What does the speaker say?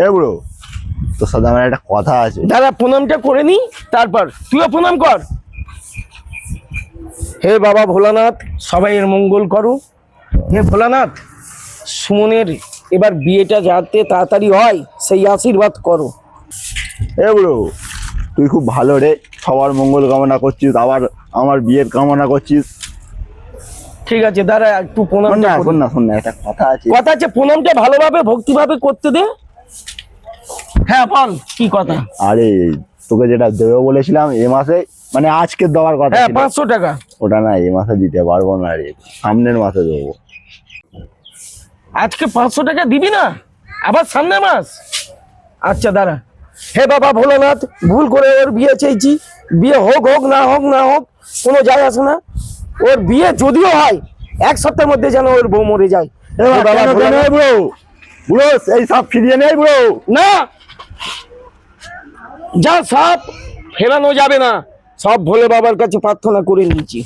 এ bro, তোর সাথে আমার একটা কথা আছে। দাদা প্রণামটা করে নি, তারপর তুইও প্রণাম কর। হে বাবা ভোলানাথ, সবাই এর মঙ্গল করো। হে ভোলানাথ, সুমনের এবার বিয়েটা যাতে তাড়াতাড়ি হয় সেই আশীর্বাদ করো। এ ব্রো, তুই খুব ভালো রে, সবার মঙ্গল কামনা করছিস, আবার আমার বিয়ের কামনা করছিস। ঠিক আছে দাদা, একটু প্রণামটা করি। শোন না, একটা কথা আছে। কথা আছে, প্রণামটা ভালোভাবে ভক্তিভাবে করতে দে। হ্যাঁ বল, কি কথা? আরে তোকে যেটা দেবো বলেছিলাম এ মাসে, মানে আজকে দেওয়ার কথা হ্যাঁ ছিল। 500 টাকা। ওটা না, এ মাসে দিতে পারবো না রে, সামনের মাসে দেবো। আজকে 500 টাকা দিবি না, আবার সামনে মাস? আচ্ছা দাঁড়া। হে বাবা ভোলানাথ, ভুল করে ওর বিয়ে চেয়েছি, বিয়ে হোক হোক না হোক না হোক কোনো যায় আসে না। ওর বিয়ে যদিও হয় 1 সপ্তাহের মধ্যে যেন ওর বউ মরে যায়। হে বাবা ভোলানাথ। ব্রো, ব্রো এই সব ফিরিয়ে নেই ব্রো। না, যা সব ফেরানো যাবে না, সব ভোলে বাবার কাছে প্রার্থনা করে নিয়েছি।